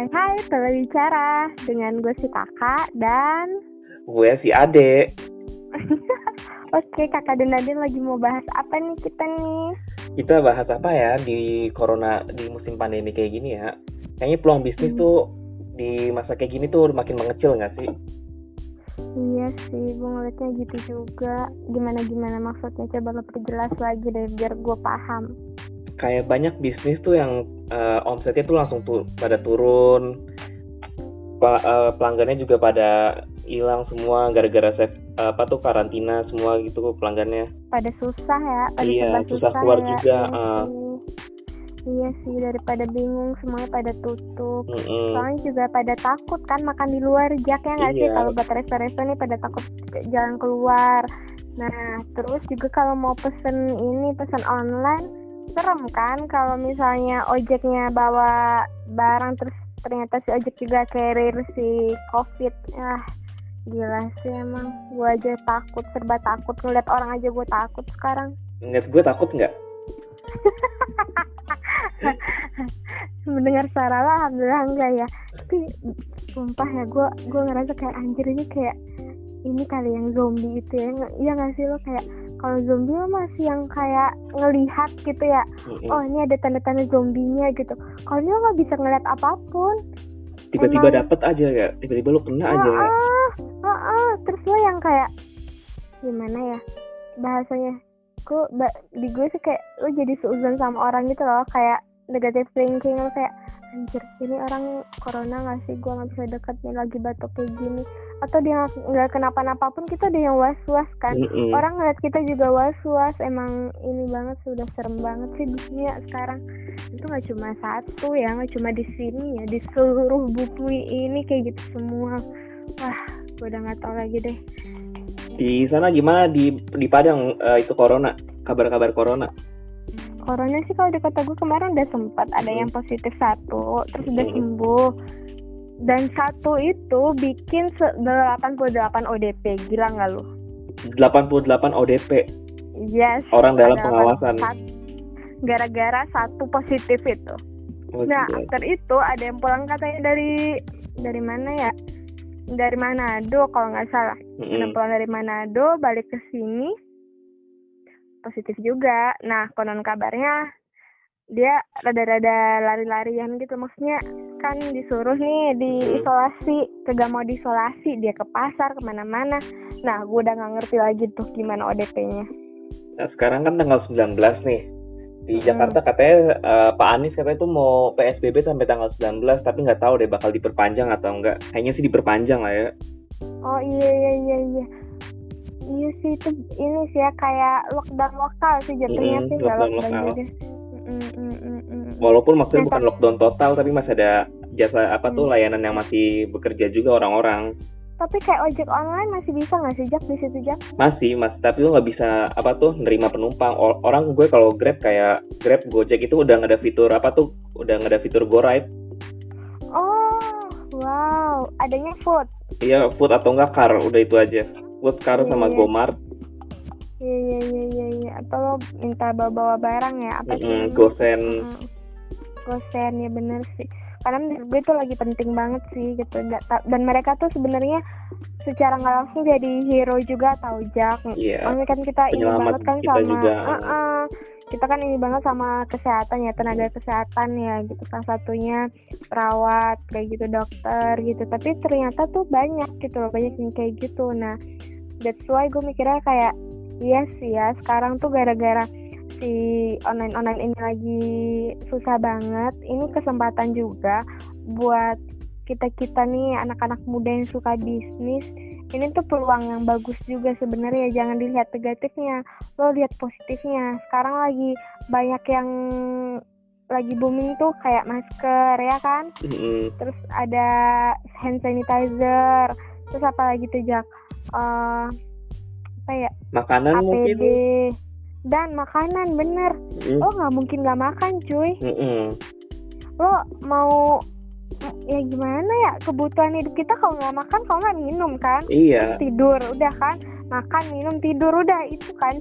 Hai, telah bicara dengan gue si kakak dan Gue si Ade. Oke, kakak dan Nadine lagi mau bahas apa nih kita nih? Kita bahas apa ya di musim pandemi kayak gini ya? Kayaknya peluang bisnis tuh di masa kayak gini tuh makin mengecil nggak sih? Iya sih, gue ngeliatnya gitu juga. Gimana maksudnya? Coba lo perjelas lagi deh biar gue paham. Kayak banyak bisnis tuh yang omsetnya tuh langsung pada turun. Pelanggannya juga pada hilang semua gara-gara karantina semua gitu pelanggannya. Pada susah ya, pada Iya, serba susah keluar ya. juga. Iya sih, daripada bingung semuanya pada tutup. Soalnya juga pada takut kan makan di luar, Jak, ya nggak sih? Kalau buat resto-resto nih pada takut jalan keluar. Nah, terus juga kalau mau pesen online, serem kan kalau misalnya ojeknya bawa barang terus ternyata si ojek juga carrier si COVID. Gila sih emang. Gue aja takut, serba takut. Ngeliat orang aja gue takut sekarang. Ngeliat gue takut nggak? Mendengar suara lah, alhamdulillah enggak ya. Tapi sumpah ya, gue ngerasa kayak anjir ini kayak ini kali yang zombie itu ya. Iya nggak sih lo, kayak kalau zombie lo masih yang kayak ngelihat gitu ya. Oh ini ada tanda-tanda zombinya gitu. Kalau ini lo nggak bisa ngeliat apapun. Tiba-tiba dapet aja ya, tiba-tiba lo kena aja ya. Terus lo yang kayak gimana ya bahasanya? Di gue sih kayak lo jadi seuzon sama orang gitu loh, kayak negative thinking lo, kayak anjir ini orang corona nggak sih, gue nggak bisa deket nih lagi batuk kayak gini, atau dia nggak kenapa-napa pun kita ada yang was-was kan. Orang ngeliat kita juga was-was. Emang ini banget, sudah serem banget sih dunia sekarang. Itu nggak cuma satu ya, nggak cuma di sini ya, di seluruh bumi ini kayak gitu semua. Wah, gue udah nggak tahu lagi deh. Di sana gimana di Padang itu corona, kabar-kabar corona? Corona sih kalau di kota gue kemarin udah sempat ada yang positif 1, terus udah sembuh. Dan 1 itu bikin 88 ODP, gila nggak lu? 88 ODP? Yes. Orang dalam pengawasan. Gara-gara 1 positif itu. Nah, after itu ada yang pulang katanya dari mana ya? Dari Manado kalau nggak salah. Pulang dari Manado balik ke sini positif juga. Nah, konon kabarnya dia rada-rada lari-larian gitu, maksudnya kan disuruh nih diisolasi, kagak mau diisolasi, dia ke pasar kemana-mana. Nah, gue udah nggak ngerti lagi tuh gimana ODP-nya. Nah, sekarang kan tanggal 19 nih di Jakarta, katanya Pak Anies katanya tuh mau PSBB sampai tanggal 19, tapi nggak tahu deh bakal diperpanjang atau enggak. Kayaknya sih diperpanjang lah ya. Oh iya sih, itu ini sih ya kayak lockdown lokal sih jatuhnya sih, nggak lockdown juga. Walaupun maksudnya bukan lockdown total, tapi masih ada jasa layanan yang masih bekerja juga orang-orang. Tapi kayak ojek online masih bisa nggak sih, Jak, di situ, Jak? Masih, tapi lo nggak bisa nerima penumpang. Orang gue kalau Grab, kayak Grab, Gojek itu udah nggak ada fitur udah nggak ada fitur Go Ride. Oh, wow, adanya Food. Iya, Food atau enggak Car, udah itu aja. Food, Car sama Gomart. Iya. Atau lo minta bawa barang ya, apa sih? Gosen ya, bener sih. Karena menurut gue itu lagi penting banget sih gitu. Dan mereka tuh sebenarnya secara nggak langsung jadi hero juga, tau, Jak. Maksudnya kan kita ini banget kan sama kita kan ini banget sama kesehatan ya, tenaga kesehatan ya gitu, salah satunya perawat kayak gitu, dokter gitu. Tapi ternyata tuh banyak gitu loh, banyak yang kayak gitu. Nah, that's why gue mikirnya kayak iya sih ya, sekarang tuh gara-gara si online ini lagi susah banget. Ini kesempatan juga buat kita nih anak-anak muda yang suka bisnis. Ini tuh peluang yang bagus juga sebenarnya. Jangan dilihat negatifnya, lo lihat positifnya. Sekarang lagi banyak yang lagi booming tuh kayak masker ya kan. Terus ada hand sanitizer. Terus apa lagi tuh, Jak? Apa ya? Makanan APD. mungkin. Dan makanan, bener. Lo nggak mungkin nggak makan, cuy. Lo mau ya gimana ya, kebutuhan hidup kita kalau nggak makan, kalau nggak minum kan. Iya. Tidur udah kan, makan, minum, tidur udah, itu kan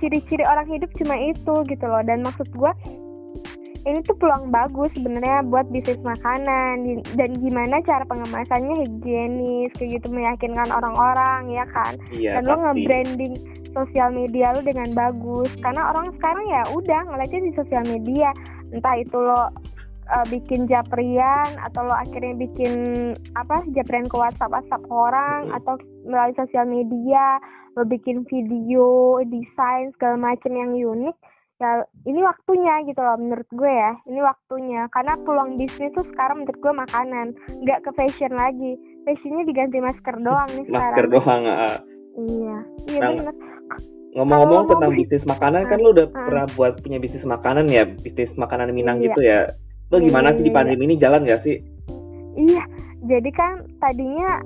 ciri-ciri orang hidup cuma itu gitu loh. Dan maksud gue ini tuh peluang bagus sebenarnya buat bisnis makanan, dan gimana cara pengemasannya higienis kayak gitu, meyakinkan orang-orang ya kan. Dan lo nge-branding sosial media lo dengan bagus, karena orang sekarang ya udah ngeliatnya di sosial media, entah itu lo bikin japrian atau lo akhirnya bikin japrian ke WhatsApp orang, atau melalui sosial media lo bikin video, desain segala macam yang unik. Ya ini waktunya gitu loh menurut gue ya, ini waktunya, karena peluang bisnis tuh sekarang menurut gue makanan, nggak ke fashion lagi, fashionnya diganti masker doang nih sekarang. Masker doang. Iya benar. Ngomong-ngomong tentang bisnis makanan, kan lo udah pernah punya bisnis makanan ya, bisnis makanan Minang gitu ya. Lo gimana sih di pandemi ini, jalan gak sih? Iya, jadi kan tadinya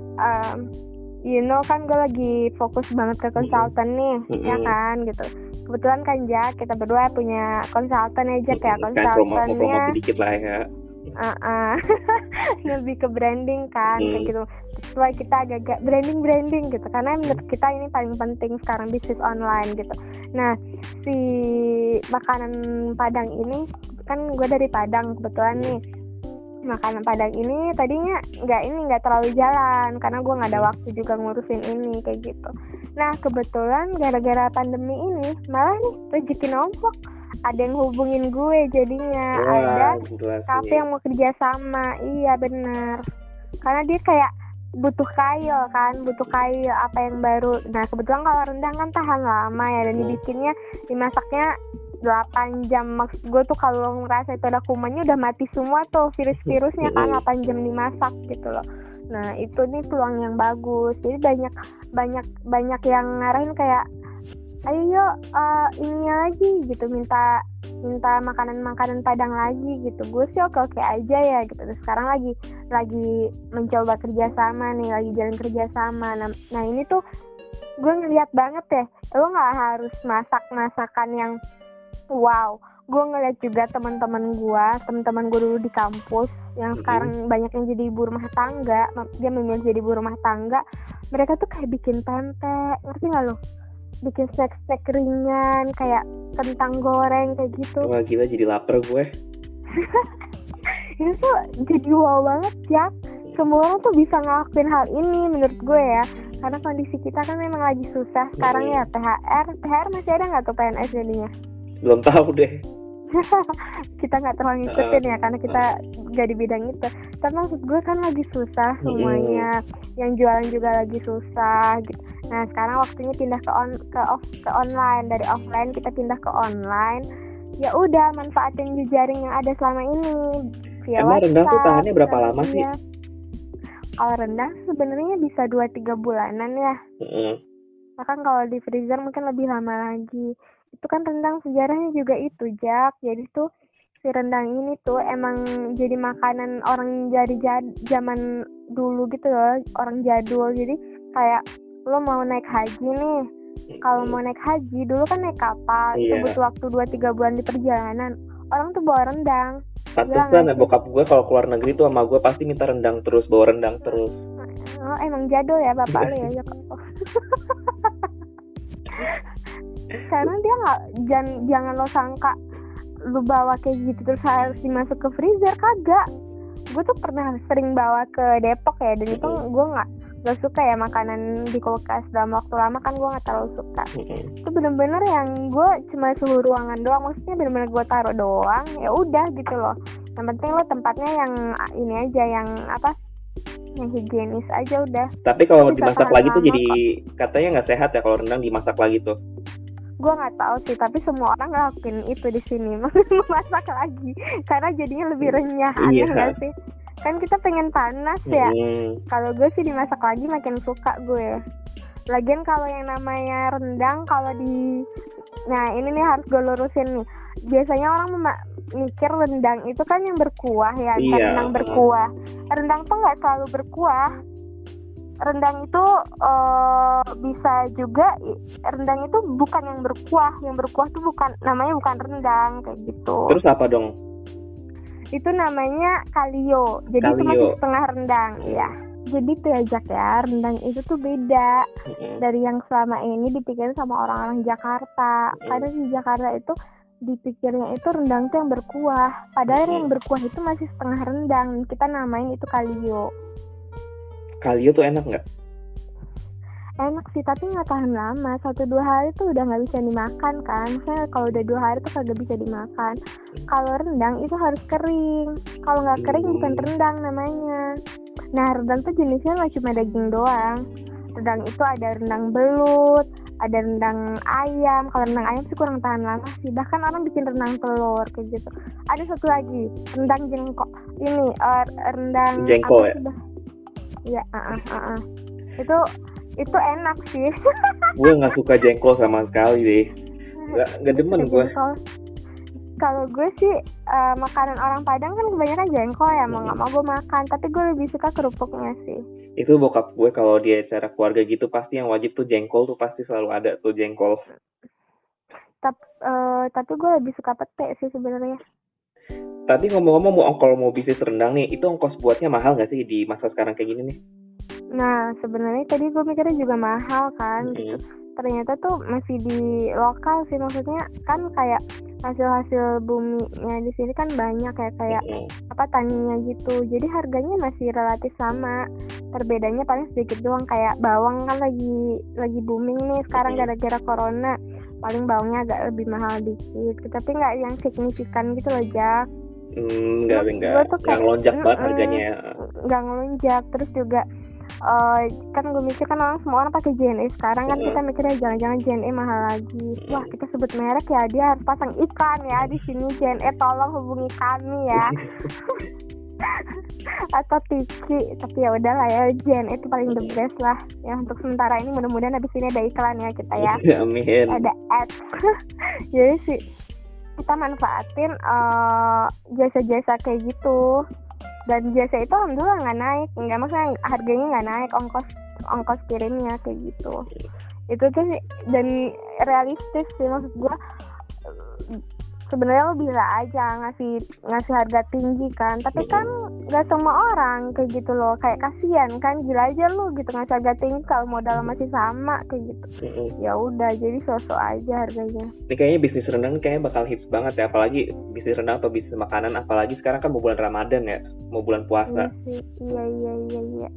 kan gue lagi fokus banget ke konsultan nih, ya kan gitu. Kebetulan kan Jack, kita berdua punya konsultan ya Jack ya, konsultannya. Promo sedikit lah ya. Lebih ke branding kan, kayak gitu. Setelah kita agak branding gitu, karena menurut kita ini paling penting sekarang, bisnis online gitu. Nah, si makanan Padang ini kan gue dari Padang kebetulan nih. Makanan Padang ini tadinya nggak terlalu jalan karena gue nggak ada waktu juga ngurusin ini kayak gitu. Nah kebetulan gara-gara pandemi ini malah nih rezeki nombok, ada yang hubungin gue jadinya. Ada kafe yang mau kerja sama. Iya benar, karena dia kayak butuh kail apa yang baru. Nah kebetulan kalau rendang kan tahan lama ya, dan dimasaknya 8 jam. Maksud gue tuh kalau ngerasa itu ada kumannya udah mati semua tuh virus-virusnya kan, 8 jam dimasak gitu loh. Nah itu nih peluang yang bagus, jadi banyak yang ngarahin kayak ayo ini lagi gitu, minta makanan Padang lagi gitu. Gue sih oke aja ya gitu. Terus sekarang lagi mencoba kerjasama nih, lagi jalan kerjasama. Nah ini tuh gue ngeliat banget ya, lo nggak harus masakan yang wow. Gue ngeliat juga teman-teman gue dulu di kampus yang sekarang banyak yang jadi ibu rumah tangga, dia memilih jadi ibu rumah tangga. Mereka tuh kayak bikin pempek, ngerti nggak lo? Bikin snack ringan kayak kentang goreng kayak gitu. Wah gila, jadi lapar gue. Ini tuh jadi wow banget ya. Semua orang tuh bisa ngelakuin hal ini menurut gue ya, karena kondisi kita kan memang lagi susah sekarang ya. THR masih ada nggak tuh PNS jadinya? Belum tahu deh. Kita nggak terlalu ngikutin ya, karena kita nggak di bidang itu. Tapi maksud gue kan lagi susah semuanya, yang jualan juga lagi susah gitu. Nah sekarang waktunya pindah ke online, dari offline kita pindah ke online. Ya udah, manfaatin jejaring yang ada selama ini via Emang WhatsApp. rendang tuh tahannya berapa lama sih? Kalau rendang sebenarnya bisa 2-3 bulanan ya. Bahkan kalau di freezer mungkin lebih lama lagi. Itu kan rendang sejarahnya juga itu Jack. Jadi tuh si rendang ini tuh emang jadi makanan orang dari zaman dulu gitu loh, orang jadul. Jadi kayak lo mau naik haji nih, kalau mau naik haji dulu kan naik kapal, itu butuh waktu 2-3 bulan di perjalanan. Orang tuh bawa rendang. Pantesan ya bokap gue kalau keluar negeri tuh sama gue pasti minta rendang terus, bawa rendang terus. Oh emang jadul ya bapak lo ya Jack. Karena dia jangan lo sangka lu bawa kayak gitu terus harus dimasuk ke freezer, kagak. Gue tuh pernah sering bawa ke Depok ya, dan itu gue nggak suka ya makanan di kulkas dalam waktu lama, kan gue nggak terlalu suka. Itu bener-bener yang gue cuma suhu ruangan doang, maksudnya bener-bener gue taruh doang, ya udah gitu loh. Yang penting lo tempatnya yang ini aja, yang yang higienis aja udah. Tapi kalau dimasak lagi tuh jadi katanya nggak sehat ya kalau rendang dimasak lagi tuh. Gue nggak tahu sih, tapi semua orang ngelakuin itu di sini, memasak lagi karena jadinya lebih renyah. Aneh nggak sih? Kan kita pengen panas ya. Kalau gue sih dimasak lagi makin suka gue. Lagian kalau yang namanya rendang, nah ini nih harus gue lurusin nih. Biasanya orang mikir rendang itu kan yang berkuah ya, rendang berkuah. Rendang tuh nggak selalu berkuah. Rendang itu bisa juga, rendang itu bukan yang berkuah tuh namanya bukan rendang kayak gitu. Terus apa dong? Itu namanya kalio, jadi itu masih setengah rendang ya. Jadi tuh ya Jack ya, rendang itu tuh beda dari yang selama ini dipikirin sama orang-orang Jakarta. Karena di Jakarta itu dipikirnya itu rendang tuh yang berkuah, padahal yang berkuah itu masih setengah rendang. Kita namain itu kalio. Kalio tuh enak nggak? Enak sih, tapi nggak tahan lama. 1-2 hari tuh udah nggak bisa dimakan kan. Misalnya kalau udah 2 hari tuh kagak bisa dimakan. Kalau rendang itu harus kering. Kalau nggak kering bukan rendang namanya. Nah, rendang tuh jenisnya nggak cuma daging doang. Rendang itu ada rendang belut, ada rendang ayam. Kalau rendang ayam sih kurang tahan lama sih. Bahkan orang bikin rendang telur kayak gitu. Ada satu lagi, rendang jengkol. Ini rendang jengkol ya? Iya, itu enak sih. Gue nggak suka jengkol sama sekali deh. Nggak demen gue. Kalau gue sih makanan orang Padang kan kebanyakan jengkol ya, mau nggak mau gue makan. Tapi gue lebih suka kerupuknya sih. Itu bokap gue kalau di acara keluarga gitu pasti yang wajib tuh jengkol tuh pasti selalu ada tuh jengkol. Tapi gue lebih suka pete sih sebenarnya. Tapi ngomong-ngomong kalau mau bisnis rendang nih, itu ongkos buatnya mahal nggak sih di masa sekarang kayak gini nih? Nah, sebenarnya tadi gue mikirnya juga mahal kan gitu. Ternyata tuh masih di lokal sih, maksudnya kan kayak hasil-hasil buminya di sini kan banyak kayak taninya gitu. Jadi harganya masih relatif sama. Perbedanya paling sedikit doang, kayak bawang kan lagi booming nih sekarang gara-gara corona. Paling bawangnya agak lebih mahal dikit, tapi nggak yang signifikan gitu loh, Jak. Enggak. Yang lonjak banget harganya. Nggak ngelonjak, terus juga kan gue mikir kan semua orang pakai JNE sekarang kan, kita mikirnya jangan-jangan JNE mahal lagi. Wah, kita sebut merek ya, dia harus pasang iklan ya di sini, JNE tolong hubungi kami ya. Atau Tiki, tapi ya udahlah ya, JNE itu paling the best lah ya untuk sementara ini. Mudah-mudahan habis ini ada iklan ya kita ya. Amin. Ada ads. Jadi sih kita manfaatin jasa-jasa kayak gitu. Dan jasa itu alhamdulillah nggak naik, nggak, maksudnya harganya nggak naik, ongkos kirimnya kayak gitu. Itu tuh sih, dan realistis sih, maksud gue sebenarnya lo bisa aja ngasih harga tinggi kan, tapi kan nggak semua orang kayak gitu loh, kayak kasihan kan, gila aja lo gitu ngasih harga tinggi kalau modal masih sama kayak gitu. Ya udah, jadi sosok aja harganya. Ini kayaknya bisnis rendang kayaknya bakal hits banget ya, apalagi bisnis rendang atau bisnis makanan, apalagi sekarang kan mau bulan Ramadan ya, mau bulan puasa. Iya.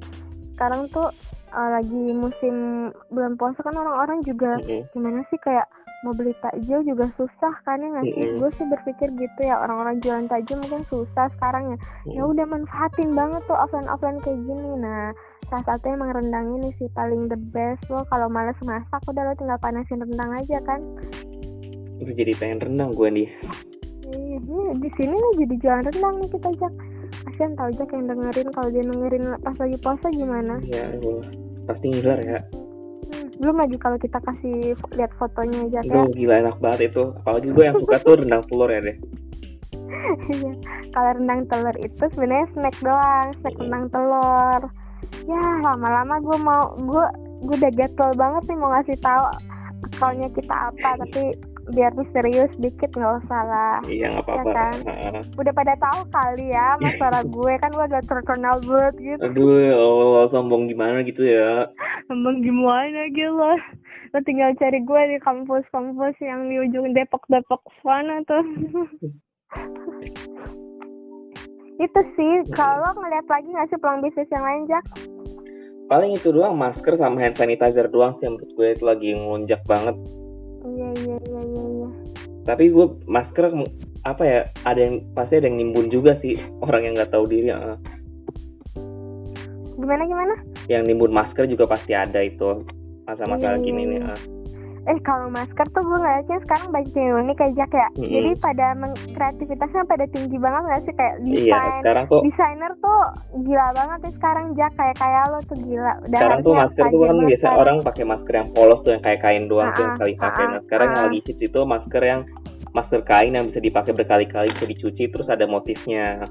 Sekarang tuh lagi musim bulan puasa kan, orang-orang juga gimana sih, kayak mau beli takjil juga susah kan ya nggak sih? Gue sih berpikir gitu ya, orang-orang jualan takjil mungkin susah sekarang ya. Ya udah, manfaatin banget tuh offline kayak gini. Nah, salah satunya emang rendang ini sih paling the best. Lo kalau malas masak, udah lo tinggal panasin rendang aja kan. Itu jadi pengen rendang gue nih. Di sini nih jadi jualan rendang nih kita, Jak. Kasian tau Jak yang dengerin, kalau dia dengerin pas lagi puasa gimana? Ya, pasti ngiler ya. Belum lagi kalau kita kasih lihat fotonya aja ya. Gila enak banget itu. Apalagi gue yang suka tuh rendang telur ya deh. Kalau rendang telur itu sebenarnya snack doang, rendang telur. Ya lama-lama gue udah gatel banget nih mau ngasih tahu akalnya kita apa, tapi biar misterius dikit nggak usah lah. Iya nggak apa-apa. Ya kan? Udah pada tahu kali ya masalah gue kan, gue udah terkenal banget gitu. Aduh ya Allah, sombong gimana gitu ya. Sombong gimana gitu loh. Lo tinggal cari gue di kampus-kampus yang di ujung Depok sana tuh. Itu sih, kalau ngeliat lagi nggak sih peluang bisnis yang lain, Jak? Paling itu doang, masker sama hand sanitizer doang sih menurut gue itu lagi ngelonjak banget. Iya. Tapi gue masker apa ya, pasti ada yang nimbun juga sih, orang yang nggak tahu diri. Gimana? Yang nimbun masker juga pasti ada itu masa-masa gini nih. Kalau masker tuh gue ngeliatnya sekarang banyak yang unik aja kayak. Jadi pada kreativitasnya pada tinggi banget nggak sih, kayak desainer tuh gila banget nih sekarang, Jak, kayak lo tuh gila. Sekarang tuh masker tuh kan biasa orang pakai masker yang polos tuh yang kayak kain doang tuh yang sekali pakai. Nah sekarang yang lagi hits itu masker kain yang bisa dipakai berkali-kali, bisa dicuci, terus ada motifnya.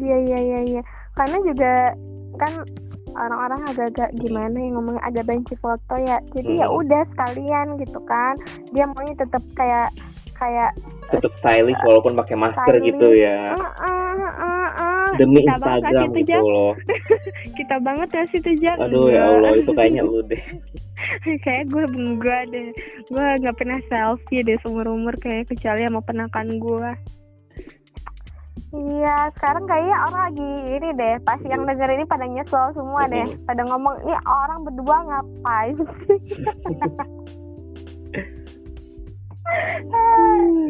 Iya. Karena juga kan orang-orang agak-agak gimana yang ngomongnya, agak benci foto ya. Jadi ya udah sekalian gitu kan. Dia maunya tetap kayak tetap stylish walaupun pakai masker stylish, gitu ya. demi kita banget Instagram itu, gitu Jak. loh. Kita banget ya situ, Jak. Aduh ya Allah, itu kayaknya lu deh. Kayak gue enggak deh. Gue nggak pernah selfie deh seumur umur, kayak kecuali sama ponakan gue. Iya, sekarang kayaknya orang lagi ini deh, pas yang denger ini pada nyesel semua deh, pada ngomong, ini orang berdua ngapain sih?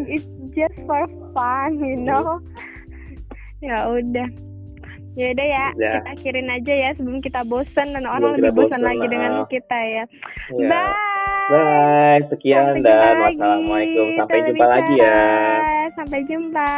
It's just for fun, you know. Ya udah. Ya udah ya, kita akhirin aja ya sebelum kita bosan dan orang lebih bosan lagi dengan kita ya. Bye. Sekian dan wassalamualaikum. Sampai jumpa lagi ya. Sampai jumpa.